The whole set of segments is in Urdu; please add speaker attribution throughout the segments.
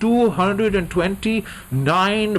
Speaker 1: 229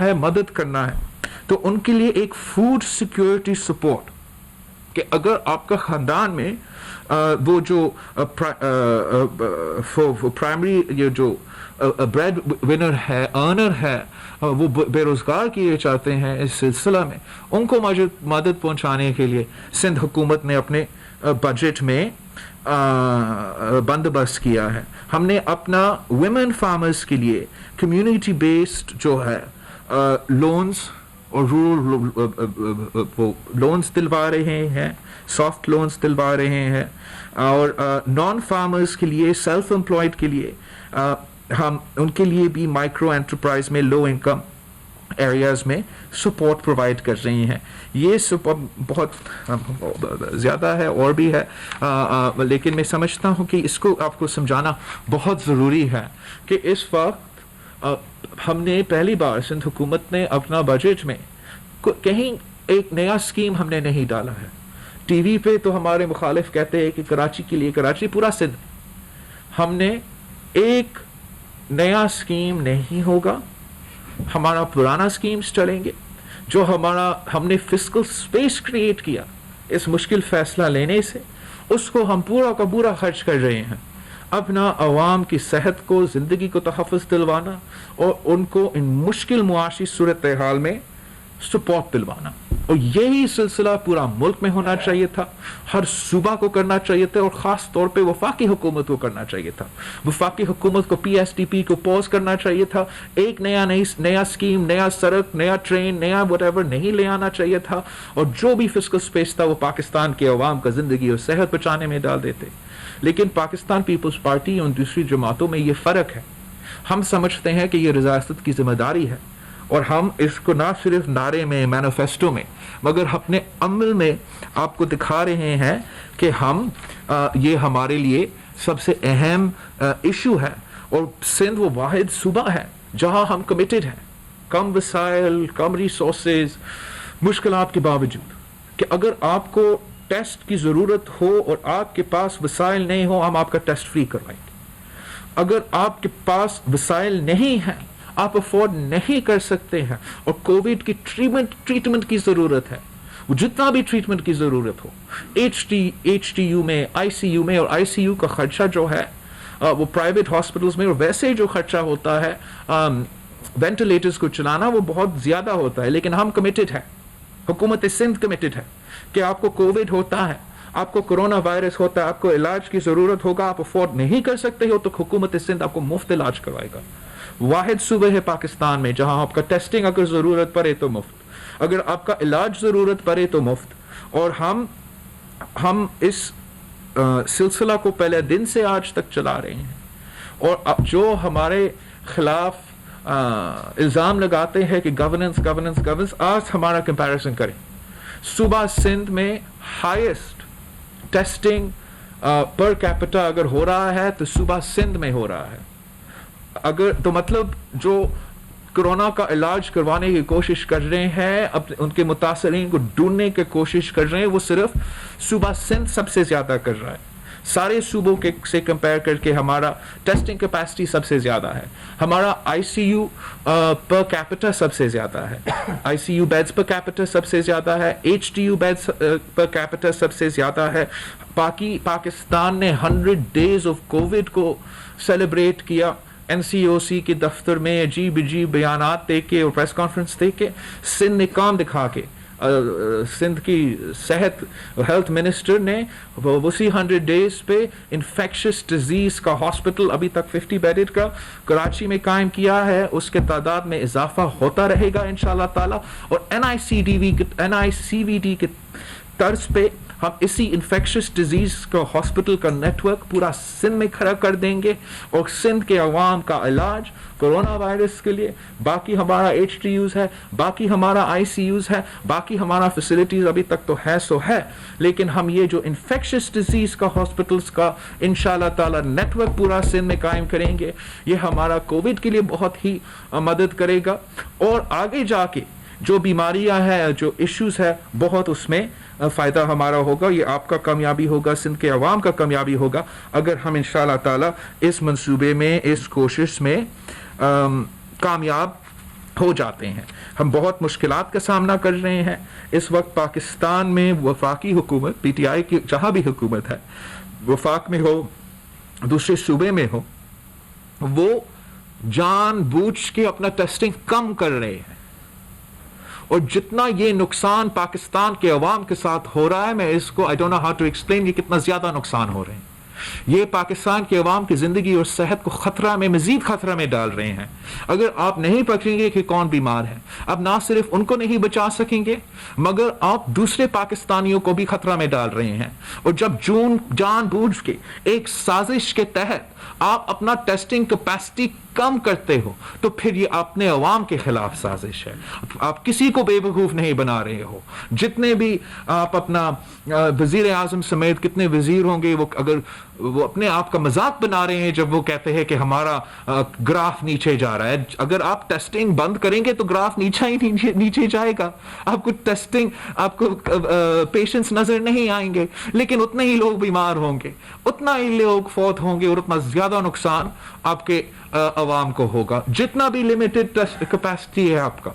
Speaker 1: ہے, مدد کرنا ہے, تو ان کے لیے ایک فوڈ سیکورٹی سپورٹ, کہ اگر آپ کا خاندان میں وہ جو پرائمری یہ جو بریڈ ونر ہے, ارنر ہے, وہ بے روزگار کیے چاہتے ہیں اس سلسلہ میں, ان کو مدد پہنچانے کے لیے سندھ حکومت نے اپنے بجٹ میں بندوبست کیا ہے. ہم نے اپنا ویمن فارمرز کے لیے کمیونٹی بیسڈ جو ہے لونز اور رورل لونز دلوا رہے ہیں, سافٹ لونز دلوا رہے ہیں, اور نان فارمرز کے لیے, سیلف امپلائڈ کے لیے ہم ان کے لیے بھی مائکرو انٹرپرائز میں, لو انکم ایریاز میں سپورٹ پرووائڈ کر رہی ہیں. یہ سپورٹ بہت زیادہ ہے اور بھی ہے, لیکن میں سمجھتا ہوں کہ اس کو آپ کو سمجھانا بہت ضروری ہے کہ اس وقت ہم نے پہلی بار سندھ حکومت نے اپنا بجٹ میں کہیں ایک نیا اسکیم ہم نے نہیں ڈالا ہے. ٹی وی پہ تو ہمارے مخالف کہتے ہیں کہ کراچی کے لیے, کراچی پورا سندھ, ہم نے ایک نیا اسکیم نہیں ہوگا, ہمارا پرانا اسکیمز چلیں گے. جو ہم نے فسکل اسپیس کریٹ کیا اس مشکل فیصلہ لینے سے, اس کو ہم پورا کا پورا خرچ کر رہے ہیں اپنا عوام کی صحت کو, زندگی کو تحفظ دلوانا, اور ان کو ان مشکل معاشی صورتحال میں سپورٹ دلوانا. اور یہی سلسلہ پورا ملک میں ہونا چاہیے تھا, ہر صوبہ کو کرنا چاہیے تھا, اور خاص طور پہ وفاقی حکومت کو کرنا چاہیے تھا. وفاقی حکومت کو پی ایس ٹی پی کو پوز کرنا چاہیے تھا, ایک نیا اسکیم, نیا سڑک, نیا ٹرین, نیا وٹ ایور نہیں لے آنا چاہیے تھا, اور جو بھی فسکل اسپیس تھا وہ پاکستان کے عوام کا زندگی اور صحت بچانے میں ڈال دیتے. لیکن پاکستان پیپلز پارٹی اور دوسری جماعتوں میں یہ فرق ہے. ہم سمجھتے ہیں کہ یہ ریاست کی ذمہ داری ہے, اور ہم اس کو نہ صرف نعرے میں, مینیفیسٹو میں, مگر اپنے عمل میں آپ کو دکھا رہے ہیں کہ ہم یہ ہمارے لیے سب سے اہم ایشو ہے. اور سندھ وہ واحد صوبہ ہے جہاں ہم کمیٹڈ ہیں, کم وسائل, کم ریسورسز, مشکلات کے باوجود, کہ اگر آپ کو ٹیسٹ کی ضرورت ہو اور آپ کے پاس وسائل نہیں ہو, ہم آپ کا ٹیسٹ فری کروائیں گے. اگر آپ کے پاس وسائل نہیں ہیں, آپ افورڈ نہیں کر سکتے ہیں, اور کووڈ کی ٹریٹمنٹ کی ضرورت ہے, وہ جتنا بھی ٹریٹمنٹ کی ضرورت ہو, ایچ ٹی یو میں, آئی سی یو میں, اور آئی سی یو کا خرچہ جو ہے وہ پرائیویٹ ہاسپٹلز میں, اور ویسے جو خرچہ ہوتا ہے وینٹیلیٹرز کو چلانا, وہ بہت زیادہ ہوتا ہے. لیکن ہم کمیٹڈ ہیں, حکومت سندھ کمیٹڈ ہے کہ آپ کو کووڈ ہوتا ہے, آپ کو کرونا وائرس ہوتا ہے, آپ کو علاج کی ضرورت ہوگا, آپ افورڈ نہیں کر سکتے ہو, تو حکومت سندھ آپ کو مفت علاج کروائے گا. واحد صوبہ ہے پاکستان میں جہاں آپ کا ٹیسٹنگ اگر ضرورت پڑے تو مفت, اگر آپ کا علاج ضرورت پڑے تو مفت. اور ہم اس سلسلہ کو پہلے دن سے آج تک چلا رہے ہیں. اور جو ہمارے خلاف الزام لگاتے ہیں کہ گورننس, آج ہمارا کمپیریزن کریں, صوبہ سندھ میں ہائیسٹ ٹیسٹنگ پر کیپٹا اگر ہو رہا ہے تو صوبہ سندھ میں ہو رہا ہے. اگر تو مطلب جو کرونا کا علاج کروانے کی کوشش کر رہے ہیں, ان کے متاثرین کو ڈھونڈنے کی کوشش کر رہے ہیں, وہ صرف صوبہ سندھ سب سے زیادہ کر رہا ہے. سارے صوبوں سے کمپیئر کر کے ہمارا ٹیسٹنگ کیپیسٹی سب سے زیادہ ہے, ہمارا آئی سی یو پر کیپٹا سب سے زیادہ ہے, I C U beds per capita سب سے زیادہ ہے, H T U beds per capita سب سے زیادہ ہے. پاکستان نے 100 days آف کووڈ کو سیلیبریٹ کیا این سی او سی کے دفتر میں, عجیب بیانات دے کے اور پریس کانفرنس دے کے. سندھ نے کام دکھا کے, سندھ کی ہیلتھ منسٹر نے اسی 100 days پہ انفیکشس ڈیزیز کا ہاسپٹل ابھی تک 50 بیڈڈ کا کراچی میں قائم کیا ہے. اس کے تعداد میں اضافہ ہوتا رہے گا انشاءاللہ تعالی. اور این آئی سی وی ڈی کے طرز پہ ہم اسی انفیکشس ڈیزیز کا ہاسپٹل کا نیٹ ورک پورا سندھ میں کھڑا کر دیں گے, اور سندھ کے عوام کا علاج کرونا وائرس کے لیے, باقی ہمارا ایچ ٹی یوز ہے, باقی ہمارا آئی سی یوز ہے, باقی ہمارا فیسلٹیز ابھی تک تو ہے سو ہے, لیکن ہم یہ جو انفیکشس ڈیزیز کا ہاسپٹلس کا انشاءاللہ تعالی نیٹ ورک پورا سندھ میں قائم کریں گے. یہ ہمارا کووڈ کے لیے بہت ہی مدد کرے گا, اور آگے جا کے جو بیماریاں ہیں, جو ایشوز ہے, بہت اس میں فائدہ ہمارا ہوگا. یہ آپ کا کامیابی ہوگا, سندھ کے عوام کا کامیابی ہوگا, اگر ہم انشاءاللہ تعالی اس منصوبے میں, اس کوشش میں کامیاب ہو جاتے ہیں. ہم بہت مشکلات کا سامنا کر رہے ہیں اس وقت. پاکستان میں وفاقی حکومت پی ٹی آئی کی جہاں بھی حکومت ہے, وفاق میں ہو دوسرے صوبے میں ہو, وہ جان بوجھ کے اپنا ٹیسٹنگ کم کر رہے ہیں, اور جتنا یہ نقصان پاکستان کے عوام کے ساتھ ہو رہا ہے, میں اس کو I don't know how to explain یہ کتنا زیادہ نقصان ہو رہے ہیں. یہ پاکستان کے عوام کی زندگی اور صحت کو خطرہ میں, مزید خطرہ میں ڈال رہے ہیں. اگر آپ نہیں پکڑیں گے کہ کون بیمار ہے, اب نہ صرف ان کو نہیں بچا سکیں گے مگر آپ دوسرے پاکستانیوں کو بھی خطرہ میں ڈال رہے ہیں. اور جب جان بوجھ کے ایک سازش کے تحت آپ اپنا ٹیسٹنگ کیپیسٹی کم کرتے ہو تو پھر یہ اپنے عوام کے خلاف سازش ہے. آپ کسی کو بے وقوف نہیں بنا رہے ہو. جتنے بھی آپ اپنا وزیر اعظم سمیت کتنے وزیر ہوں گے, وہ اگر وہ اپنے آپ کا مذاق بنا رہے ہیں جب وہ کہتے ہیں کہ ہمارا گراف نیچے جا رہا ہے. اگر آپ ٹیسٹنگ بند کریں گے تو گراف نیچے جائے گا. آپ کو ٹیسٹنگ, آپ کو پیشنٹس نظر نہیں آئیں گے, لیکن اتنے ہی لوگ بیمار ہوں گے, اتنا ہی لوگ فوت ہوں گے, اور اتنا زیادہ نقصان آپ کے عوام کو ہوگا. جتنا بھی لمیٹڈ کیپیسٹی ہے آپ کا,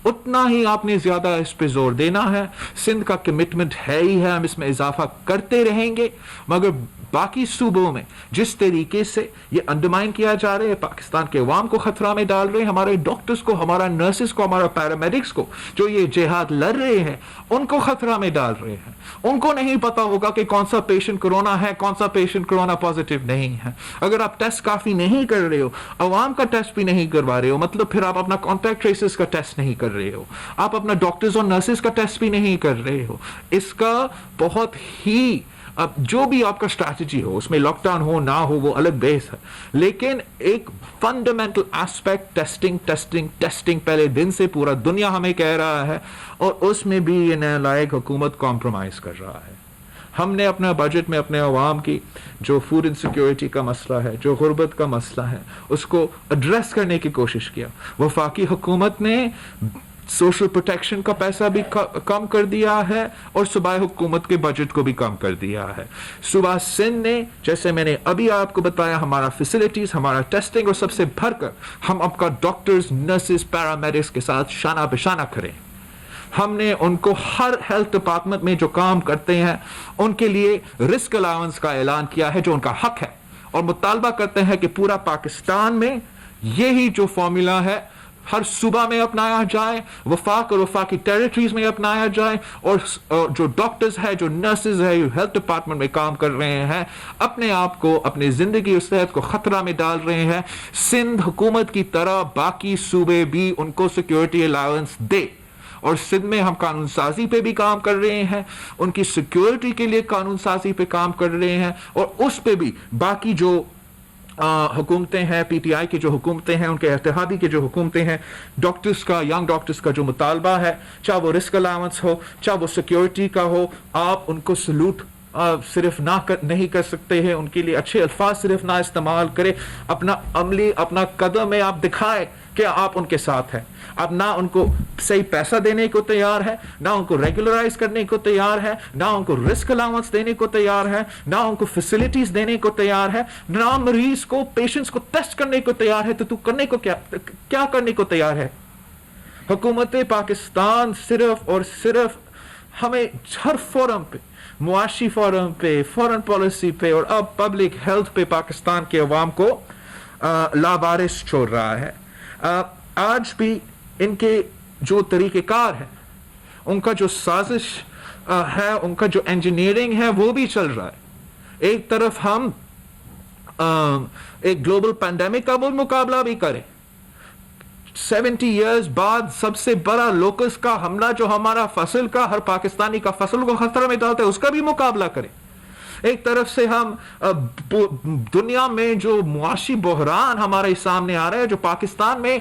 Speaker 1: اتنا ہی آپ نے زیادہ اس پہ زور دینا ہے. سندھ کا کمٹمنٹ ہے ہی ہے, ہم اس میں اضافہ کرتے رہیں گے, مگر باقی صوبوں میں جس طریقے سے یہ انڈرمائن کیا جا رہا ہے, پاکستان کے عوام کو خطرہ میں ڈال رہے ہیں, ہمارے ڈاکٹرز کو, ہمارا نرسز کو, ہمارا پیرامیڈکس کو, جو یہ جہاد لڑ رہے ہیں, ان کو خطرہ میں ڈال رہے ہیں. ان کو نہیں پتا ہوگا کہ کون سا پیشنٹ کرونا ہے, کون سا پیشنٹ کرونا پازیٹیو نہیں ہے. اگر آپ ٹیسٹ کافی نہیں کر رہے ہو, عوام کا ٹیسٹ بھی نہیں کروا رہے ہو, مطلب پھر آپ اپنا کانٹیکٹ ٹریسز کا ٹیسٹ نہیں کر رہے ہو, آپ اپنا ڈاکٹرز اور نرسز کا ٹیسٹ بھی نہیں کر رہے ہو. اس کا بہت ہی, اب جو بھی آپ کا اسٹریٹجی ہو, اس میں لاک ڈاؤن ہو نہ ہو وہ الگ بیس ہے, لیکن ایک فنڈامنٹل ایسپیکٹ ٹیسٹنگ پہلے دن سے پورا دنیا ہمیں کہہ رہا ہے, اور اس میں بھی یہ نالائق حکومت کمپرومائز کر رہا ہے. ہم نے اپنا بجٹ میں اپنے عوام کی جو فوڈ انسیکیورٹی کا مسئلہ ہے, جو غربت کا مسئلہ ہے, اس کو ایڈریس کرنے کی کوشش کیا. وفاقی حکومت نے سوشل پروٹیکشن کا پیسہ بھی کم کر دیا ہے, اور صوبائی حکومت کے بجٹ کو بھی کم کر دیا ہے. صوبہ سندھ نے, جیسے میں نے ابھی آپ کو بتایا, ہمارا فیسلٹیز, ہمارا ٹیسٹنگ, اور سب سے بڑھ کر ہم آپ کا ڈاکٹرز, نرسز, پیرامیڈکس کے ساتھ شانہ بہ شانہ کھڑے. ہم نے ان کو ہر ہیلتھ ڈپارٹمنٹ میں جو کام کرتے ہیں ان کے لیے رسک الاؤنس کا اعلان کیا ہے, جو ان کا حق ہے, اور مطالبہ کرتے ہیں کہ پورا پاکستان میں یہی جو فارمولا ہے ہر صوبہ میں اپنایا جائے, وفاق اور وفاقی ٹیریٹریز میں اپنایا جائے, اور جو ڈاکٹرز ہے, جو نرسز ہے, جو ہیلتھ ڈپارٹمنٹ میں کام کر رہے ہیں, اپنے آپ کو, اپنی زندگی اور صحت کو خطرہ میں ڈال رہے ہیں, سندھ حکومت کی طرح باقی صوبے بھی ان کو سیکیورٹی الاؤنس دے. اور سندھ میں ہم قانون سازی پہ بھی کام کر رہے ہیں, ان کی سیکیورٹی کے لیے قانون سازی پہ کام کر رہے ہیں, اور اس پہ بھی باقی جو حکومتیں ہیں, پی ٹی آئی کی جو حکومتیں ہیں, ان کے اتحادی کی جو حکومتیں ہیں, ڈاکٹرز کا, ینگ ڈاکٹرز کا جو مطالبہ ہے, چاہے وہ رسک الاؤنس ہو, چاہے وہ سیکیورٹی کا ہو, آپ ان کو سلوٹ صرف نہیں کر سکتے ہیں, ان کے لیے اچھے الفاظ صرف نہ استعمال کرے, اپنا عملی, اپنا قدم میں آپ دکھائے کہ آپ ان کے ساتھ ہیں. اب نہ ان کو صحیح پیسہ دینے کو تیار ہے, نہ ان کو ریگولرائز کرنے کو تیار ہے, نہ ان کو رسک الاؤنس دینے کو تیار ہے, نہ ان کو فیسلٹیز دینے کو تیار ہے, نہ مریض کو, پیشنٹس کو ٹیسٹ کرنے کو تیار ہے. تو کرنے کو کیا کرنے کو تیار ہے؟ حکومت پاکستان صرف اور صرف ہمیں ہر فورم پہ, معاشی فورم پہ, فورن پالیسی پہ, اور اب پبلک ہیلتھ پہ پاکستان کے عوام کو لاوارث چھوڑ رہا ہے. آج بھی ان کے جو طریقہ کار ہے, ان کا جو سازش ہے, ان کا جو انجینئرنگ ہے, وہ بھی چل رہا ہے. ایک طرف ہم ایک گلوبل پینڈیمک کا مقابلہ بھی کریں, 70 ایئرز بعد سب سے بڑا لوکس کا حملہ جو ہمارا فصل کا, ہر پاکستانی کا فصل کو خطرے میں ڈالتا ہے, اس کا بھی مقابلہ کریں. ایک طرف سے ہم دنیا میں جو معاشی بحران ہمارے سامنے آ رہا ہے, جو پاکستان میں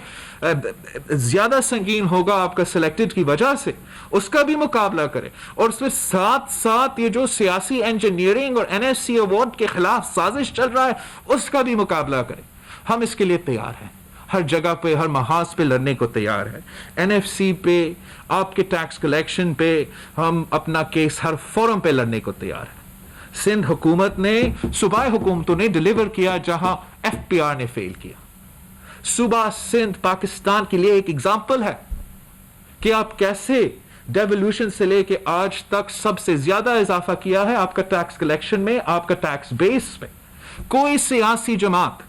Speaker 1: زیادہ سنگین ہوگا آپ کا سلیکٹڈ کی وجہ سے, اس کا بھی مقابلہ کریں. اور اس میں ساتھ ساتھ یہ جو سیاسی انجینئرنگ اور این ایس سی ایوارڈ کے خلاف سازش چل رہا ہے, اس کا بھی مقابلہ کریں. ہم اس کے لیے تیار ہیں, ہر جگہ پہ, ہر محاذ پہ لڑنے کو تیار ہے. این ایف سی پہ, آپ کے ٹیکس کلیکشن پہ, ہم اپنا کیس ہر فورم پہ لڑنے کو تیار ہے. سندھ حکومت نے صوبائی حکومتوں نے ڈیلیور کیا جہاں ایف پی آر نے فیل کیا. صوبہ سندھ پاکستان کے لیے ایک ایگزامپل ہے کہ آپ کیسے ڈیولوشن سے لے کے آج تک سب سے زیادہ اضافہ کیا ہے آپ کا ٹیکس کلیکشن میں، آپ کا ٹیکس بیس میں. کوئی سیاسی جماعت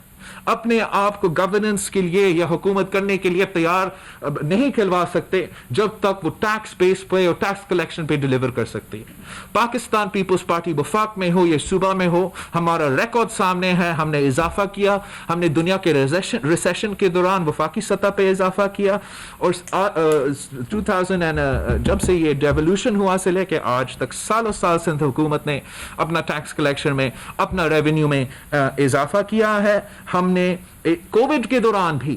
Speaker 1: اپنے آپ کو گورننس کے لیے یا حکومت کرنے کے لیے تیار نہیں کھلوا سکتے جب تک وہ ٹیکس بیس پہ اور ٹیکس کلیکشن پہ ڈیلیور کر سکتی ہے. پاکستان پیپلز پارٹی وفاق میں ہو یا صوبہ میں ہو، ہمارا ریکارڈ سامنے ہے. ہم نے اضافہ کیا، ہم نے دنیا کے ریسیشن کے دوران وفاقی سطح پہ اضافہ کیا، اور 2000 جب سے یہ ڈیولوشن ہوا سے لے کے آج تک سالوں سال سندھ حکومت نے اپنا ٹیکس کلیکشن میں، اپنا ریونیو میں اضافہ کیا ہے. ہم نے کووڈ کے دوران بھی،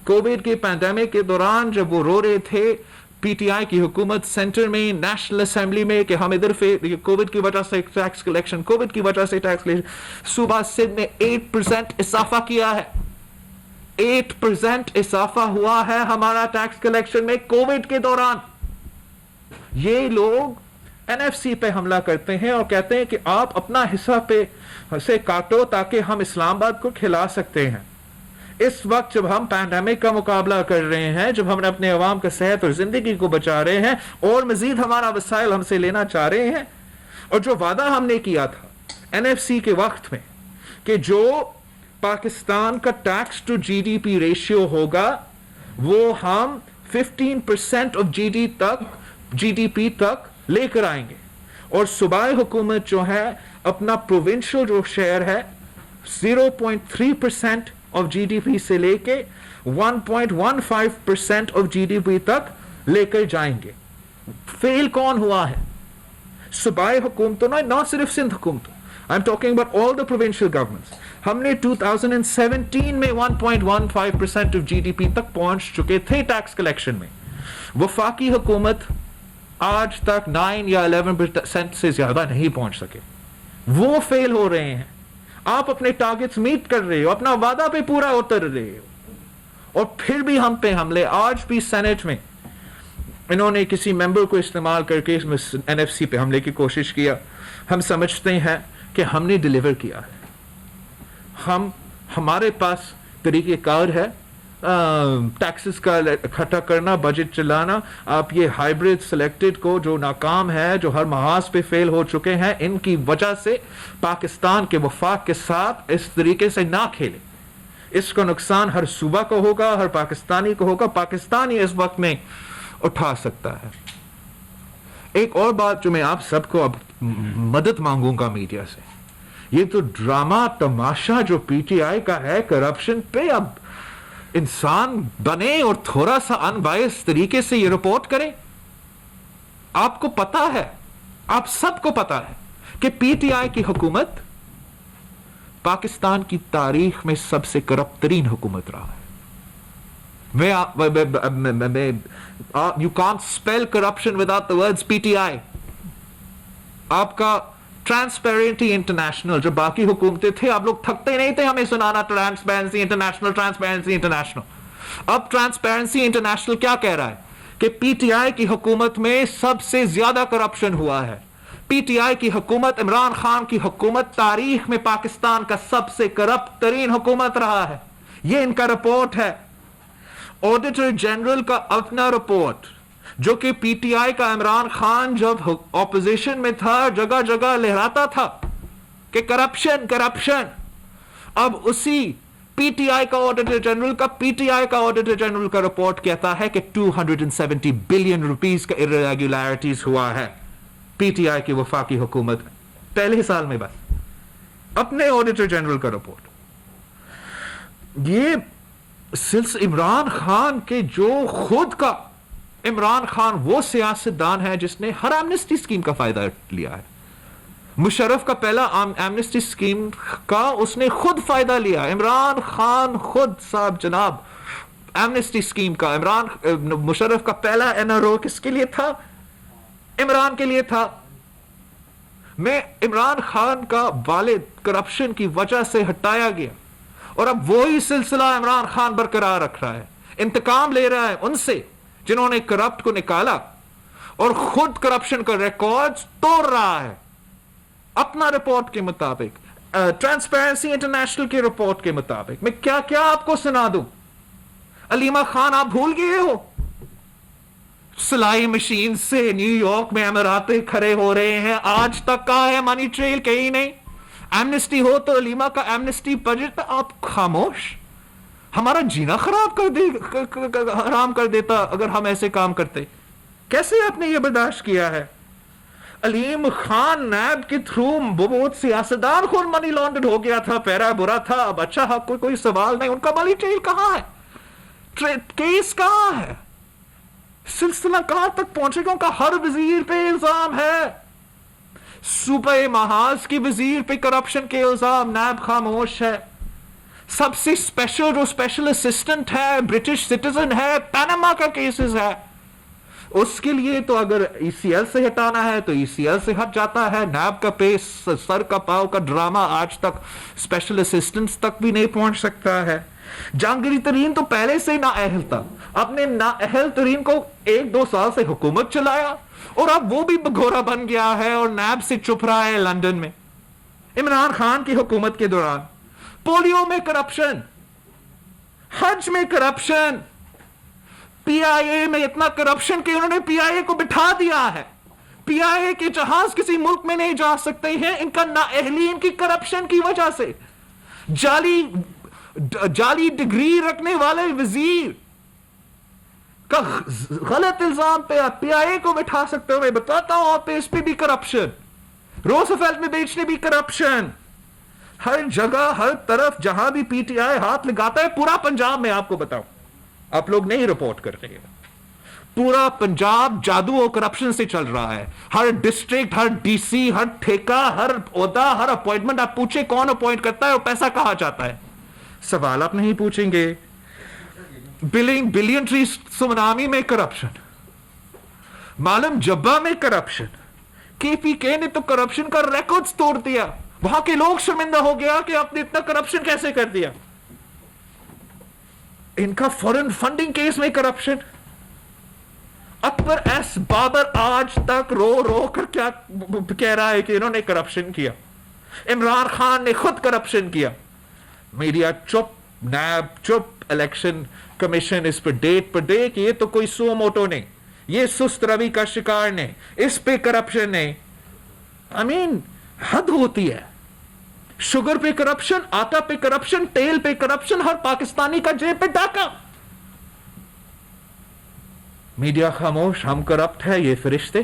Speaker 1: کووڈ کے پینڈیمک کے دوران جب وہ رو رہے تھے پی ٹی آئی کی حکومت سینٹر میں، نیشنل اسمبلی میں، کہ ہم ادھر کووڈ کی وجہ سے ٹیکس کلیکشن، کووڈ کی وجہ سے ٹیکس کلیکشن، صوبہ سندھ نے 8% اضافہ کیا ہے. 8% اضافہ ہوا ہے ہمارا ٹیکس کلیکشن میں کووڈ کے دوران. یہ لوگ این ایف سی پہ حملہ کرتے ہیں اور کہتے ہیں کہ آپ اپنا حصہ پہ سے کاٹو تاکہ ہم اسلام آباد کو کھلا سکتے ہیں. اس وقت جب ہم پینڈیمک کا مقابلہ کر رہے ہیں، جب ہم اپنے عوام کا صحت اور زندگی کو بچا رہے ہیں، اور مزید ہمارا وسائل ہم سے لینا چاہ رہے ہیں، اور جو وعدہ ہم نے کیا تھا این ایف سی کے وقت میں کہ جو پاکستان کا tax to G D P ratio ہوگا وہ ہم 15% آف جی ڈی پی تک لے کر آئیں گے، اور صوبائی حکومت جو ہے اپنا پروونشل جو شیئر ہے 0.3% آف جی ڈی پی سے لے کے 1.15% آف جی ڈی پی تک لے کر جائیں گے. فیل کون ہوا ہے؟ صوبائی حکومتوں نے، نہ صرف سندھ حکومتوں، I am talking about all the provincial governments. ہم نے 2017 میں 1.15% آف جی ڈی پی تک پہنچ چکے تھے ٹیکس کلیکشن میں. وفاقی حکومت آج تک 9 یا 11% سے زیادہ نہیں پہنچ سکے. وہ فیل ہو رہے ہیں. آپ اپنے ٹارگٹس میٹ کر رہے ہو، اپنا وعدہ پہ پورا اتر رہے ہو، اور پھر بھی ہم پہ حملے. آج بھی سینٹ میں انہوں نے کسی ممبر کو استعمال کر کے این ایف سی پہ حملے کی کوشش کیا. ہم سمجھتے ہیں کہ ہم نے ڈیلیور کیا ہے. ہمارے پاس طریقہ کار ہے ٹیکسز کا اکٹھا کرنا، بجٹ چلانا. آپ یہ ہائیبرڈ سلیکٹڈ کو جو ناکام ہے، جو ہر محاذ پہ فیل ہو چکے ہیں، ان کی وجہ سے پاکستان کے وفاق کے ساتھ اس طریقے سے نہ کھیلے. اس کا نقصان ہر صوبہ کو ہوگا، ہر پاکستانی کو ہوگا. پاکستانی اس وقت میں اٹھا سکتا ہے. ایک اور بات جو میں آپ سب کو اب مدد مانگوں گا میڈیا سے، یہ تو ڈرامہ تماشا جو پی ٹی آئی کا ہے کرپشن پہ، اب انسان بنے اور تھوڑا سا ان بائس طریقے سے یہ رپورٹ کرے. آپ کو پتا ہے، آپ سب کو پتا ہے کہ پی ٹی آئی کی حکومت پاکستان کی تاریخ میں سب سے کرپٹ ترین حکومت رہا ہے. You can't spell corruption without the words PTI. آپ کا ٹرانسپیرنسی انٹرنیشنل، جو باقی حکومتیں تھے، آپ لوگ تھکتے نہیں تھے ہمیں سنانا ٹرانسپیرنسی انٹرنیشنل، ٹرانسپیرنسی انٹرنیشنل. اب ٹرانسپیرنسی انٹرنیشنل کیا کہہ رہا ہے کہ پی ٹی آئی کی حکومت میں سب سے زیادہ کرپشن ہوا ہے. پی ٹی آئی کی حکومت، عمران خان کی حکومت تاریخ میں پاکستان کا سب سے کرپٹ ترین حکومت رہا ہے. یہ ان کا رپورٹ ہے. آڈیٹر جنرل کا اپنا رپورٹ، جو کہ پی ٹی آئی کا عمران خان جب اپوزیشن میں تھا جگہ جگہ لہراتا تھا کہ کرپشن کرپشن. اب اسی پی ٹی آئی کا آڈیٹر جنرل کا رپورٹ کہتا ہے کہ 270 بلین روپیز کا irregularities ہوا ہے پی ٹی آئی کی وفاقی حکومت میں پہلے سال میں. بس اپنے آڈیٹر جنرل کا رپورٹ. یہ عمران خان کے جو خود کا، عمران خان وہ سیاستدان ہے جس نے ہر ایمنسٹی اسکیم کا فائدہ لیا ہے. مشرف کا پہلا ایمنسٹی اسکیم کا اس نے خود فائدہ لیا. عمران خان خود صاحب جناب ایمنسٹی اسکیم کا، مشرف کا پہلا این آر او کس کے لیے تھا؟ عمران کے لیے تھا. میں عمران خان کا والد کرپشن کی وجہ سے ہٹایا گیا، اور اب وہی سلسلہ عمران خان برقرار رکھ رہا ہے. انتقام لے رہا ہے ان سے جنہوں نے کرپٹ کو نکالا، اور خود کرپشن کا ریکارڈ توڑ رہا ہے. اپنا رپورٹ کے مطابق، ٹرانسپیرنسی انٹرنیشنل کی رپورٹ کے مطابق. میں کیا کیا آپ کو سنا دوں. علیمہ خان آپ بھول گئے ہو؟ سلائی مشین سے نیو یارک میں اماراتے کھڑے ہو رہے ہیں، آج تک کہاں ہے منی ٹریل؟ کہیں نہیں. ایمنسٹی ہو تو علیمہ کا ایمنسٹی بجٹ پہ آپ خاموش. ہمارا جینا خراب حرام کر دیتا اگر ہم ایسے کام کرتے. کیسے آپ نے یہ برداشت کیا ہے؟ علیم خان نیب کے تھرو بہت سیاستدان خود منی لانڈرڈ ہو گیا تھا، پیرا برا تھا. اب اچھا کوئی سوال نہیں، ان کا منی ٹریل کہاں ہے؟ کیس کہاں ہے؟ سلسلہ کہاں تک پہنچے گا؟ ان کا ہر وزیر پہ الزام ہے. صوبہ محاذ کی وزیر پہ کرپشن کے الزام، نیب خاموش ہے. سب سے اسپیشل جو اسپیشل اسسٹنٹ ہے برٹش سٹیزن ہے، پیناما کا کیسز ہے، اس کے لیے تو اگر ای سی ایل سے ہٹانا ہے تو ای سی ایل سے ہٹ جاتا ہے. نیب کا پیس سر کا پاؤ کا ڈرامہ آج تک اسپیشل اسسٹنٹس تک بھی نہیں پہنچ سکتا ہے. جہانگیری ترین تو پہلے سے نااہل تھا، اپنے نااہل ترین کو 1-2 سال سے حکومت چلایا اور اب وہ بھی بگورا بن گیا ہے اور نیب سے چپ رہا ہے لندن میں. عمران خان کی حکومت کے دوران پولیو میں کرپشن، حج میں کرپشن، پی آئی اے میں اتنا کرپشن کہ انہوں نے پی آئی اے کو بٹھا دیا ہے. پی آئی اے کے جہاز کسی ملک میں نہیں جا سکتے ہیں ان کا نااہلی ان کی کرپشن کی وجہ سے. جعلی ڈگری رکھنے والے وزیر کا غلط الزام پہ آپ پی آئی اے کو بٹھا سکتے ہو. میں بتاتا ہوں آپ پہ اس پہ بھی کرپشن، روزفیلٹ میں بیچنے بھی کرپشن. ہر جگہ ہر طرف جہاں بھی پی ٹی آئی ہاتھ لگاتا ہے، پورا پنجاب میں آپ کو بتاؤں، آپ لوگ نہیں رپورٹ کر رہے ہیں، پورا پنجاب جادو اور کرپشن سے چل رہا ہے. ہر ڈسٹرکٹ، ہر ڈی سی، ہر ٹھیکہ، ہر عہدہ، ہر اپوائنٹمنٹ آپ پوچھیں کون اپوائنٹ کرتا ہے اور پیسہ کہاں جاتا ہے. سوال آپ نہیں پوچھیں گے. بلین ٹری سونامی میں کرپشن، معلوم جبہ میں کرپشن. کے پی کے نے تو کرپشن کا ریکارڈز توڑ دیا، وہاں کے لوگ شرمندہ ہو گیا کہ آپ نے اتنا کرپشن کیسے کر دیا. ان کا فورن فنڈنگ کیس میں کرپشن. اکبر ایس بابر آج تک رو رو کر کیا کہہ رہا ہے کہ انہوں نے کرپشن کیا. عمران خان نے خود کرپشن کیا. میڈیا چپ، نیب چپ، الیکشن کمیشن اس پر ڈیٹ پر ڈے کہ یہ تو کوئی سو موٹو نہیں، یہ سست روی کا شکار نہیں، اس پہ کرپشن نہیں. حد ہوتی ہے. شوگر پہ کرپشن، آٹا پہ کرپشن، تیل پہ کرپشن، ہر پاکستانی کا جیب پہ ڈاکہ. میڈیا خاموش، ہم کرپٹ ہے، یہ فرشتے.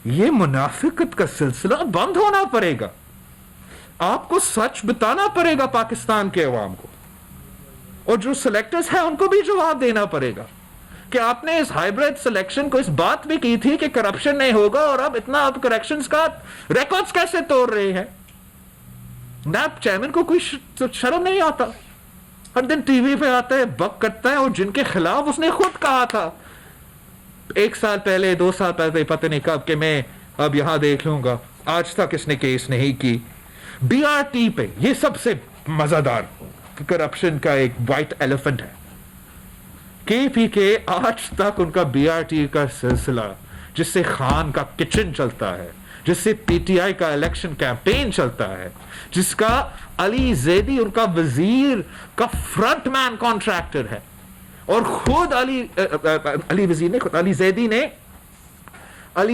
Speaker 1: یہ منافقت کا سلسلہ بند ہونا پڑے گا. آپ کو سچ بتانا پڑے گا پاکستان کے عوام کو، اور جو سلیکٹرز ہیں ان کو بھی جواب دینا پڑے گا کہ آپ نے اس ہائیبریڈ سلیکشن کو اس بات بھی کی تھی کہ کرپشن نہیں ہوگا، اور اب اتنا آپ کریکشنز کا ریکارڈز کیسے توڑ رہے ہیں. نیب چیئرمین کو کوئی شرم نہیں آتا؟ ہر دن ٹی وی پہ آتا ہے، بک کرتا ہے، اور جن کے خلاف اس نے خود کہا تھا 1 سال پہلے 2 سال پہلے پتہ نہیں کب کہ میں اب یہاں دیکھ لوں گا، آج تک اس نے کیس نہیں کی. بی آر ٹی پہ یہ سب سے مزیدار کرپشن کا ایک وائٹ ایلیفنٹ ہے. کے پی کے آج تک ان کا بی آر ٹی کا سلسلہ، جس سے خان کا کچن چلتا ہے، جس سے پی ٹی آئی کا الیکشن کیمپین چلتا ہے، جس کا علی زیدی ان کا وزیر کا فرنٹ مین کانٹریکٹر ہے، اور خود علی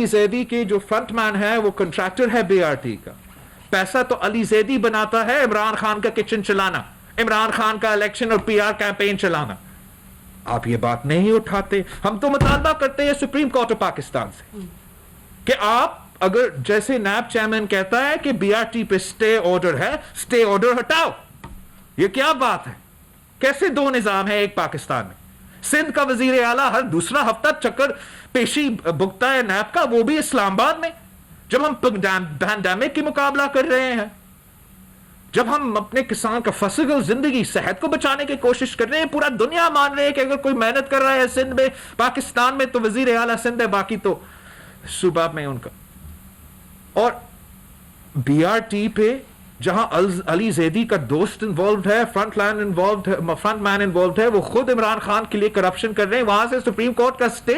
Speaker 1: زیدی کے جو فرنٹ مین ہے وہ کنٹریکٹر ہے بی آر ٹی کا. پیسہ تو علی زیدی بناتا ہے عمران خان کا کچن چلانا، عمران خان کا الیکشن اور پی آر کیمپین چلانا. آپ یہ بات نہیں اٹھاتے. ہم تو مطالبہ کرتے ہیں سپریم کورٹ آف پاکستان سے کہ آپ اگر جیسے نیب چیئرمین کہتا ہے کہ بی آر ٹی پہ سٹے آرڈر ہے، سٹے آرڈر ہٹاؤ. یہ کیا بات ہے؟ کیسے 2 نظام ہے ایک پاکستان میں؟ سندھ کا وزیر اعلیٰ ہر دوسرا ہفتہ چکر پیشی بھگتا ہے نیب کا، وہ بھی اسلام آباد میں، جب ہم پینڈیمک کی مقابلہ کر رہے ہیں، جب ہم اپنے کسان کا فصل زندگی صحت کو بچانے کی کوشش کر رہے ہیں. پورا دنیا مان رہے ہے کہ اگر کوئی محنت کر رہا ہے سندھ میں، پاکستان میں، تو وزیر اعلیٰ سندھ ہے، باقی تو صوبہ میں ان کا. اور بی آر ٹی پہ جہاں علی زیدی کا دوست انوالوڈ ہے، فرنٹ مین انوالوڈ ہے، وہ خود عمران خان کے لیے کرپشن کر رہے ہیں، وہاں سے سپریم کورٹ کا سٹے.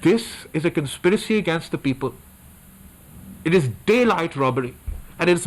Speaker 1: This is a conspiracy against the people. It is daylight robbery. And it's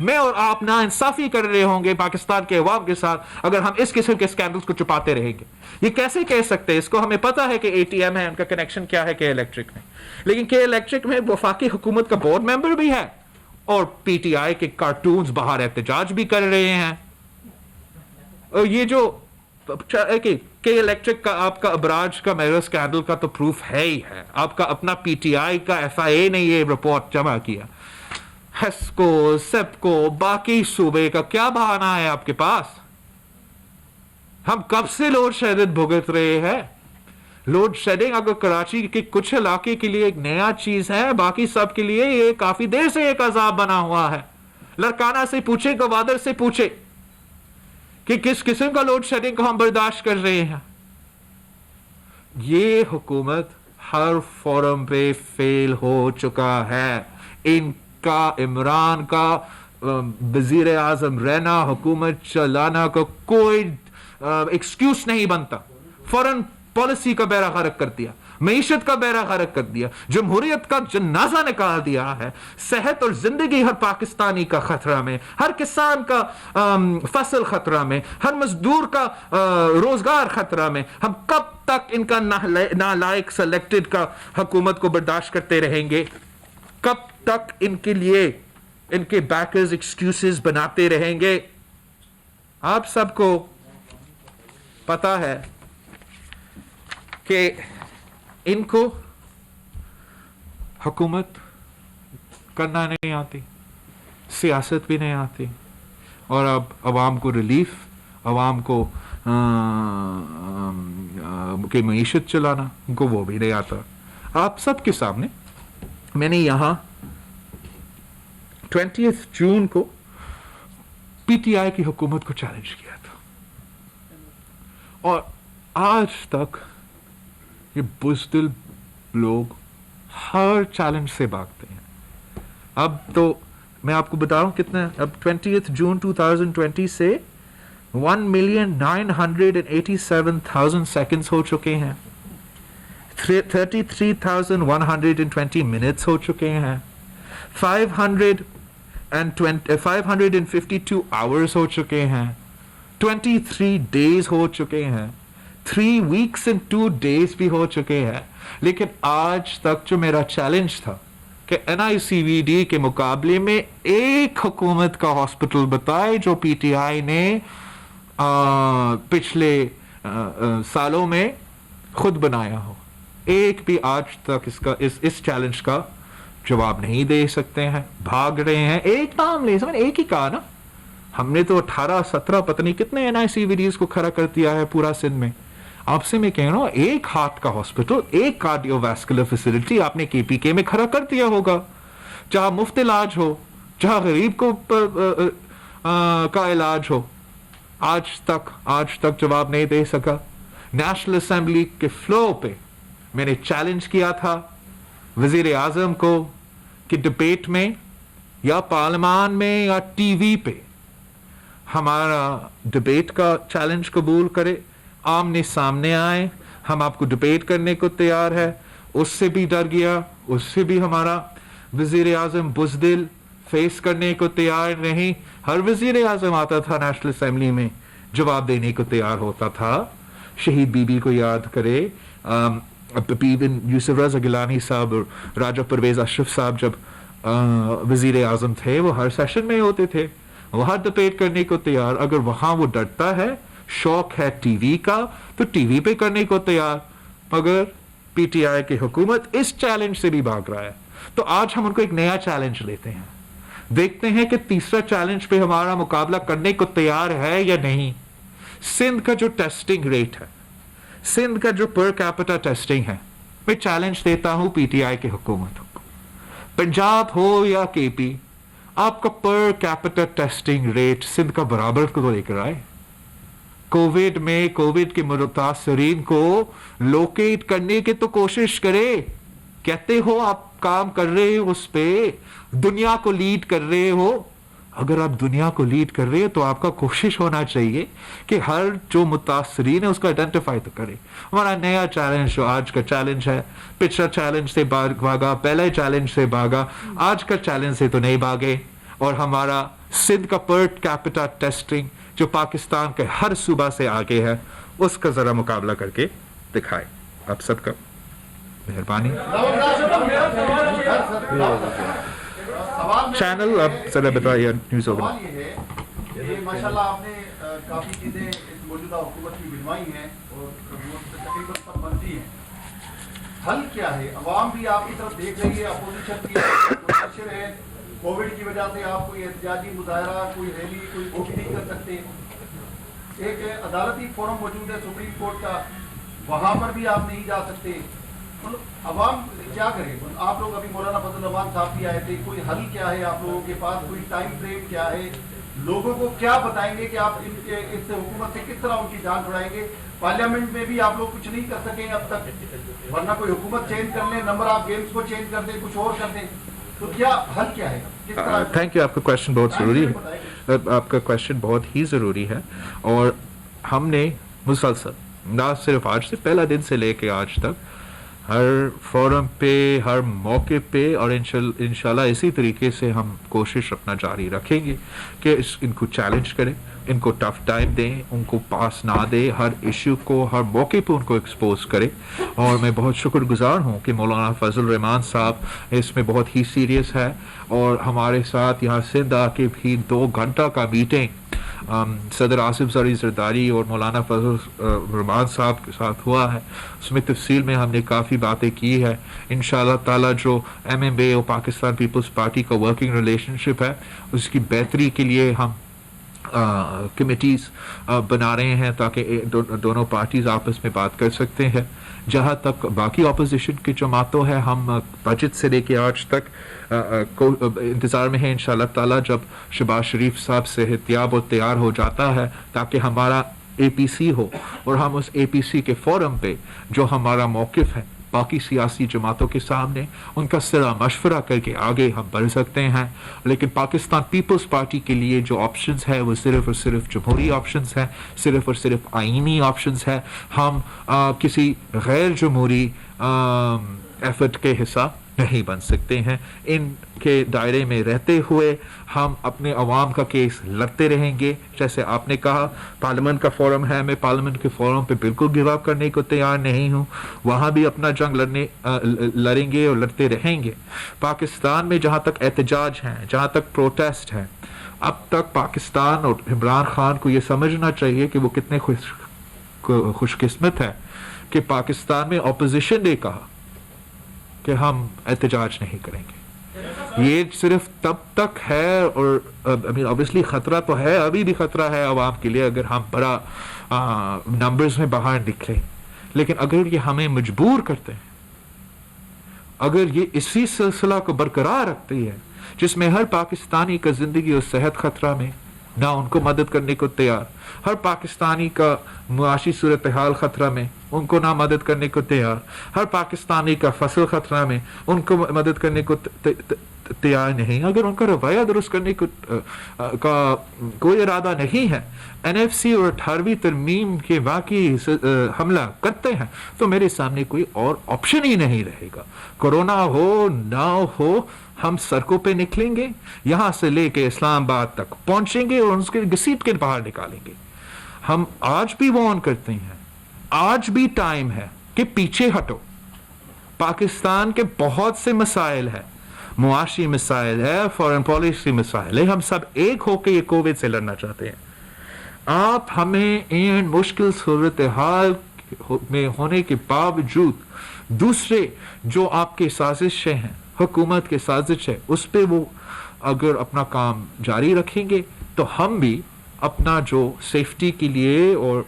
Speaker 1: میں اور آپ نا انصافی کر رہے ہوں گے پاکستان کے عوام کے ساتھ اگر ہم اس قسم کے اسکینڈلز کو چھپاتے رہیں گے. یہ کیسے کہہ سکتے ہیں؟ اس کو ہمیں پتا ہے کہ اے ٹی ایم ہے, ان کا کنیکشن کیا ہے کے الیکٹرک میں, لیکن کے الیکٹرک میں وفاقی حکومت کا بورڈ ممبر بھی ہے اور پی ٹی آئی کے کارٹونز باہر احتجاج بھی کر رہے ہیں. اور یہ جو کہ الیکٹرک کا آپ کا ابراج کا میرر اسکینڈل کا تو پروف ہے ہی ہے. آپ کا اپنا پی ٹی آئی کا ایف آئی اے نے یہ رپورٹ جمع کیا. ہیسکو, سیپکو, باقی صوبے کا کیا بہانہ ہے آپ کے پاس؟ ہم کب سے لوڈ شیڈنگ بھگت رہے ہیں. لوڈ شیڈنگ اگر کراچی کے کچھ علاقے کے لیے ایک نیا چیز ہے, باقی سب کے لیے یہ کافی دیر سے ایک عذاب بنا ہوا ہے. لڑکانہ سے پوچھے, گوادر سے پوچھے کہ کس قسم کا لوڈ شیڈنگ کو ہم برداشت کر رہے ہیں. یہ حکومت ہر فورم پہ فیل ہو چکا ہے. ان کا عمران کا وزیر اعظم رہنا, حکومت چلانا کا کوئی ایکسکیوز نہیں بنتا. فوراً پالیسی کا بیڑا غرق کر دیا, معیشت کا بیڑا غرق کر دیا, جمہوریت کا جنازہ نکال دیا ہے. صحت اور زندگی ہر پاکستانی کا خطرہ میں, ہر کسان کا فصل خطرہ میں, ہر مزدور کا روزگار خطرہ میں. ہم کب تک ان کا نالائق سلیکٹڈ کا حکومت کو برداشت کرتے رہیں گے؟ کب تک ان کے لیے ان کے بیکرز ایکسکیوزز بناتے رہیں گے؟ آپ سب کو پتا ہے کہ ان کو حکومت کرنا نہیں آتی, سیاست بھی نہیں آتی, اور اب عوام کو ریلیف, عوام کو کہ معیشت چلانا ان کو وہ بھی نہیں آتا. آپ سب کے سامنے میں نے یہاں 20 جون کو پی ٹی آئی کی حکومت کو چیلنج کیا تھا, اور آج تک یہ بزدل لوگ ہر چیلنج سے بھاگتے ہیں. اب تو میں آپ کو بتا رہا ہوں کتنا, اب 20 جون 2020 سے 1,987,000 سیکنڈز ہو چکے ہیں, 33,120 منٹس ہو چکے ہیں, 552 آورز ہو چکے ہیں, 23 ڈیز ہو چکے ہیں, 3 weeks and 2 days بھی ہو چکے ہیں. لیکن آج تک جو میرا چیلنج تھا کہ این آئی سی وی ڈی کے مقابلے میں ایک حکومت کا ہاسپٹل بتائے جو پی ٹی آئی نے پچھلے سالوں میں خود بنایا ہو, ایک بھی آج تک اس چیلنج کا جواب نہیں دے سکتے ہیں, بھاگ رہے ہیں. ایک نام لے سکتے, ایک ہی کہا نا, ہم نے تو 18-17 پتہ نہیں کتنے این آئی سی وی ڈیز کو کھڑا کر دیا ہے پورا سندھ میں. آپ سے میں کہہ رہا ہوں ایک ہارٹ کا ہاسپٹل, ایک کارڈیو ویسکولر فیسلٹی آپ نے کے پی کے میں کھڑا کر دیا ہوگا, جہاں مفت علاج ہو, جہاں غریب کو کا علاج ہو. آج تک جواب نہیں دے سکا. نیشنل اسمبلی کے فلور پہ میں نے چیلنج کیا تھا وزیر اعظم کو کہ ڈبیٹ میں یا پارلیمان میں یا ٹی وی پہ ہمارا ڈبیٹ کا چیلنج قبول کرے, آمنے سامنے آئے, ہم آپ کو ڈبیٹ کرنے کو تیار ہے. اس سے بھی ڈر گیا, اس سے بھی ہمارا وزیر اعظم بزدل فیس کرنے کو تیار نہیں. ہر وزیر اعظم آتا تھا نیشنل اسمبلی میں جواب دینے کو تیار ہوتا تھا. شہید بی بی کو یاد کرے, یوسف رضا گیلانی صاحب اور راجہ پرویز اشرف صاحب جب وزیر اعظم تھے وہ ہر سیشن میں ہوتے تھے, وہاں ڈبیٹ کرنے کو تیار. اگر وہاں وہ ڈرتا ہے, شوق ہے ٹی وی کا, تو ٹی وی پہ کرنے کو تیار. مگر پی ٹی آئی کی حکومت اس چیلنج سے بھی بھاگ رہا ہے. تو آج ہم ان کو ایک نیا چیلنج لیتے ہیں, دیکھتے ہیں کہ تیسرا چیلنج پہ ہمارا مقابلہ کرنے کو تیار ہے یا نہیں. سندھ کا جو ٹیسٹنگ ریٹ ہے, سندھ کا جو پر کیپٹا ٹیسٹنگ ہے, میں چیلنج دیتا ہوں پی ٹی آئی کی حکومت کو. پنجاب ہو یا کے پی, آپ کا per capita testing rate Sindh کا برابر کو لے کر آئے. کووڈ میں کووڈ کے متاثرین کو لوکیٹ کرنے کی تو کوشش کرے. کہتے ہو آپ کام کر رہے ہو, اس پہ دنیا کو لیڈ کر رہے ہو. اگر آپ دنیا کو لیڈ کر رہے ہو تو آپ کا کوشش ہونا چاہیے کہ ہر جو متاثرین ہے اس کو آئیڈینٹیفائی تو کرے. ہمارا نیا چیلنج جو آج کا چیلنج ہے, پچھلا چیلنج سے بھاگا, پہلے چیلنج سے بھاگا, آج کا چیلنج سے تو نہیں بھاگے. اور ہمارا سندھ کا پرٹ کیپٹا ٹیسٹنگ جو پاکستان کے ہر صوبہ سے آگے ہے اس کا ذرا مقابلہ کر کے دکھائے. آپ سب کا مہربانی. چینل اب ذرا بتائیے نیوز ہوگا.
Speaker 2: ماشاء اللہ آپ نے کافی چیزیں موجودہ حکومت کی گنوائی ہیں اور تقریباً پر بنتی ہیں. حل کیا ہے؟ عوام بھی آپ کی طرف دیکھ رہی ہے, اپوزیشن بھی متاثر ہے. کووڈ کی وجہ سے آپ کوئی احتجاجی مظاہرہ, کوئی ریلی, کوئی ووٹ نہیں کر سکتے. ایک عدالتی فورم موجود ہے سپریم کورٹ کا, وہاں پر بھی آپ نہیں جا سکتے. عوام کیا کرے؟ آپ لوگ ابھی مولانا فضل الرحمان صاحب بھی آئے تھے, کوئی حل کیا ہے آپ لوگوں کے پاس؟ کوئی ٹائم فریم کیا ہے؟ لوگوں کو کیا بتائیں گے کہ آپ اس حکومت سے کس طرح ان کی جان چھڑائیں گے؟ پارلیمنٹ میں بھی آپ لوگ کچھ نہیں کر سکیں اب تک, ورنہ کوئی حکومت چینج کر لیں, نمبر آف گیمز کو چینج کر دیں, کچھ اور کر دیں, تو کیا حل کیا ہے؟
Speaker 1: Thank you. آپ کا کوشچن بہت ضروری ہے, آپ کا کوشچن بہت ہی ضروری ہے. اور ہم نے مسلسل نہ صرف آج سے, پہلا دن سے لے کے آج تک ہر فورم پہ, ہر موقع پہ, اور انشاءاللہ اسی طریقے سے ہم کوشش رکھنا جاری رکھیں گے کہ ان کو چیلنج کریں, ان کو ٹف ٹائم دیں, ان کو پاس نہ دیں, ہر ایشو کو ہر موقع پہ ان کو ایکسپوز کریں. اور میں بہت شکر گزار ہوں کہ مولانا فضل الرحمان صاحب اس میں بہت ہی سیریس ہے, اور ہمارے ساتھ یہاں سندھ آ کے بھی 2 گھنٹہ کا میٹنگ صدر آصف زرعی زرداری اور مولانا فضل الرحمان صاحب کے ساتھ ہوا ہے. اس میں تفصیل میں ہم نے کافی باتیں کی ہے. انشاءاللہ تعالی جو MMA اور پاکستان پیپلز پارٹی کا ورکنگ ریلیشن شپ ہے اس کی بہتری کے لیے ہم کمیٹیز بنا رہے ہیں تاکہ دونوں پارٹیز آپس میں بات کر سکتے ہیں. جہاں تک باقی اپوزیشن کی جماعتوں ہے, ہم بجٹ سے لے کے آج تک انتظار میں ہیں انشاءاللہ تعالی جب شہباز شریف صاحب صحتیاب اور تیار ہو جاتا ہے تاکہ ہمارا APC ہو, اور ہم اس APC کے فورم پہ جو ہمارا موقف ہے باقی سیاسی جماعتوں کے سامنے ان کا سرا مشورہ کر کے آگے ہم بڑھ سکتے ہیں. لیکن پاکستان پیپلز پارٹی کے لیے جو آپشنز ہے وہ صرف اور صرف جمہوری آپشنز ہیں, صرف اور صرف آئینی آپشنز ہیں. ہم کسی غیر جمہوری ایفرٹ کے حصہ نہیں بن سکتے ہیں. ان کے دائرے میں رہتے ہوئے ہم اپنے عوام کا کیس لڑتے رہیں گے. جیسے آپ نے کہا پارلیمنٹ کا فورم ہے, میں پارلیمنٹ کے فورم پہ بالکل گیو اپ کرنے کو تیار نہیں ہوں, وہاں بھی اپنا جنگ لڑیں گے اور لڑتے رہیں گے. پاکستان میں جہاں تک احتجاج ہیں, جہاں تک پروٹیسٹ ہیں, اب تک پاکستان اور عمران خان کو یہ سمجھنا چاہیے کہ وہ کتنے خوش قسمت ہے کہ پاکستان میں اپوزیشن نے کہا کہ ہم احتجاج نہیں کریں گے. یہ صرف تب تک ہے, اور obviously خطرہ تو ہے, ابھی بھی خطرہ ہے عوام کے لیے اگر ہم بڑا نمبرز میں باہر نکلیں, لیکن اگر یہ ہمیں مجبور کرتے ہیں, اگر یہ اسی سلسلہ کو برقرار رکھتی ہے جس میں ہر پاکستانی کا زندگی اور صحت خطرہ میں, نہ ان کو مدد کرنے کو تیار, ہر پاکستانی کا معاشی صورتحال خطرہ میں, ان کو نہ مدد کرنے کو تیار, ہر پاکستانی کا فصل خطرہ میں, ان کو مدد کرنے کو تیار نہیں, اگر ان کا رویہ درست کرنے کا کوئی ارادہ نہیں ہے, NFC اور 18ویں ترمیم کے واقعی حملہ کرتے ہیں, تو میرے سامنے کوئی اور آپشن ہی نہیں رہے گا. کورونا ہو نہ ہو, ہم سڑکوں پہ نکلیں گے, یہاں سے لے کے اسلام آباد تک پہنچیں گے اور اس کے گھسیٹ کے باہر نکالیں گے. ہم آج بھی وارن کرتے ہیں, آج بھی ٹائم ہے کہ پیچھے ہٹو. پاکستان کے بہت سے مسائل ہیں, معاشی مسائل ہے, فارن پالیسی مسائل ہے, ہم سب ایک ہو کے یہ کووڈ سے لڑنا چاہتے ہیں. آپ ہمیں ان مشکل صورتحال میں ہونے کے باوجود دوسرے جو آپ کے سازشیں ہیں, حکومت کے سازش ہے, اس پہ وہ اگر اپنا کام جاری رکھیں گے تو ہم بھی اپنا جو سیفٹی کے لیے اور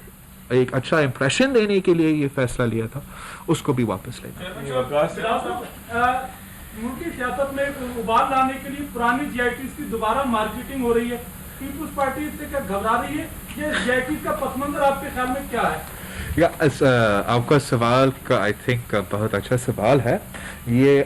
Speaker 1: ایک اچھا امپریشن دینے کے لیے یہ فیصلہ لیا تھا اس کو بھی واپس لیں گے.
Speaker 3: ملکی سیاست میں ابال لانے کے لیے پرانی GITs کی دوبارہ مارکیٹنگ ہو رہی ہے, پیپلز پارٹی اس سے کیا گھبرا رہی ہے؟ یہ GITs کا پس منظر آپ کے خیال میں کیا ہے؟
Speaker 1: آپ کا سوال کا آئی تھنک بہت اچھا سوال ہے. یہ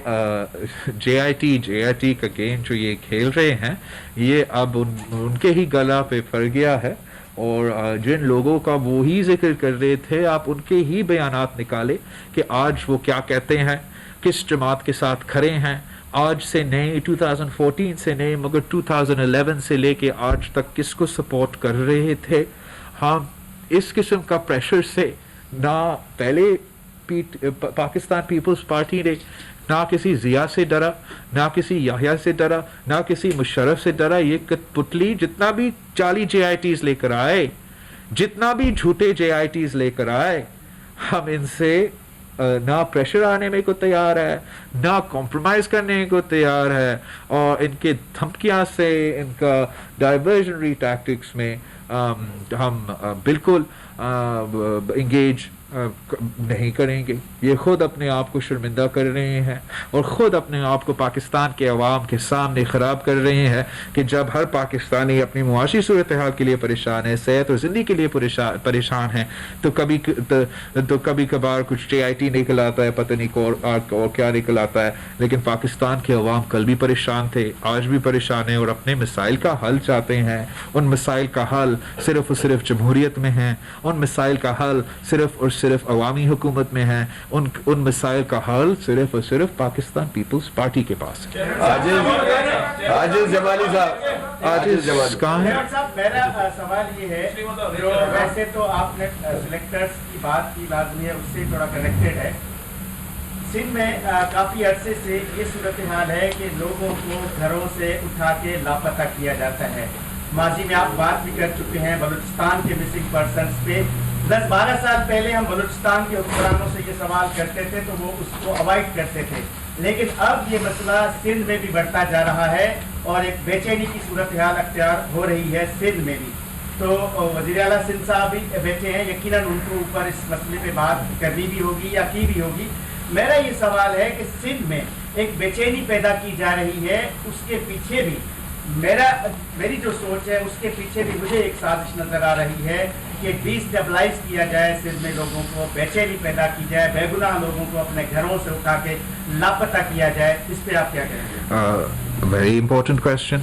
Speaker 1: JIT کا گیم جو یہ کھیل رہے ہیں یہ اب ان کے ہی گلا پہ پڑ گیا ہے, اور جن لوگوں کا وہی ذکر کر رہے تھے آپ ان کے ہی بیانات نکالے کہ آج وہ کیا کہتے ہیں, کس جماعت کے ساتھ کھڑے ہیں, آج سے نئے 2014 سے نئے مگر 2011 سے لے کے آج تک کس کو سپورٹ کر رہے تھے. ہم اس قسم کا پریشر سے نہ پہلے پاکستان پیپلز پارٹی نے نہ کسی ضیاء سے ڈرا, نہ کسی یحییٰ سے ڈرا, نہ کسی مشرف سے ڈرا. یہ کٹ پتلی جتنا بھی 40 JITs لے کر آئے, جتنا بھی جھوٹے JITs لے کر آئے, ہم ان سے نہ پریشر آنے میں کو تیار ہے, نہ کمپرومائز کرنے کو تیار ہے, اور ان کے دھمکیاں سے, ان کا ڈائیورژنری ٹیکٹکس میں ہم بالکل انگیج نہیں کریں گے. یہ خود اپنے آپ کو شرمندہ کر رہے ہیں اور خود اپنے آپ کو پاکستان کے عوام کے سامنے خراب کر رہے ہیں کہ جب ہر پاکستانی اپنی معاشی صورتحال کے لیے پریشان ہے, صحت اور زندگی کے لیے پریشان ہے, تو کبھی کبھار کچھ JIT نکل آتا ہے, پتہ نہیں اور کیا نکل آتا ہے. لیکن پاکستان کے عوام کل بھی پریشان تھے, آج بھی پریشان ہیں, اور اپنے مسائل کا حل چاہتے ہیں. ان مسائل کا حل صرف اور صرف جمہوریت میں ہے, ان مسائل کا حل صرف اور صرف عوامی حکومت میں ہے, ان مسائل کا حل صرف اور صرف پاکستان پیپلز پارٹی کے پاس ہے.
Speaker 4: عاجز جمالی صاحب, عاجز جمالی
Speaker 1: کہاں ہے؟
Speaker 2: میرا سوال یہ ہے, جو ویسے تو آپ نے سلیکٹرز کی بات کی, لازمی ہے اس سے تھوڑا کنیکٹڈ ہے. سندھ میں کافی عرصے سے یہ صورتحال ہے کہ لوگوں کو گھروں سے اٹھا کے لاپتہ کیا جاتا ہے. ماضی میں آپ بات بھی کر چکے ہیں بلوچستان کے مسنگ پرسنس پہ. 10-12 سال پہلے ہم بلوچستان کے حکمرانوں سے یہ سوال کرتے تھے تو وہ اس کو اوائڈ کرتے تھے, لیکن اب یہ مسئلہ سندھ میں بھی بڑھتا جا رہا ہے اور ایک بے چینی کی صورتحال اختیار ہو رہی ہے سندھ میں بھی. تو وزیر اعلیٰ سندھ صاحب بھی بیٹھے ہیں, یقیناً ان کو اوپر اس مسئلے پہ بات کرنی بھی ہوگی یا کی بھی ہوگی. میرا یہ سوال ہے کہ سندھ میں ایک بے چینی پیدا کی جا رہی ہے, اس کے پیچھے بھی میری جو سوچ ہے اس کے پیچھے بھی مجھے ایک سازش نظر آ رہی ہے کہ ڈی اسٹیبلائز کیا جائے سندھ میں, لوگوں کو بے چینی پیدا کی جائے, بے گناہ لوگوں کو اپنے گھروں سے اٹھا کے لاپتہ کیا جائے. اس پہ آپ کیا کہیں گے؟
Speaker 1: Very important question.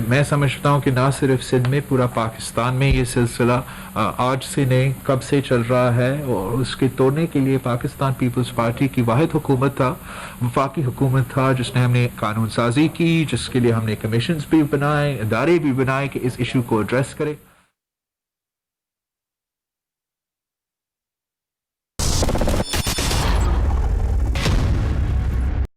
Speaker 1: میں سمجھتا ہوں کہ نہ صرف سندھ میں, پورا پاکستان میں یہ سلسلہ آج سے نہیں کب سے چل رہا ہے, اور اس کے توڑنے کے لیے پاکستان پیپلز پارٹی کی واحد حکومت تھا, وفاقی حکومت تھا, جس نے ہم نے قانون سازی کی, جس کے لیے ہم نے کمیشنز بھی بنائے, ادارے بھی بنائے کہ اس ایشو کو ایڈریس کرے.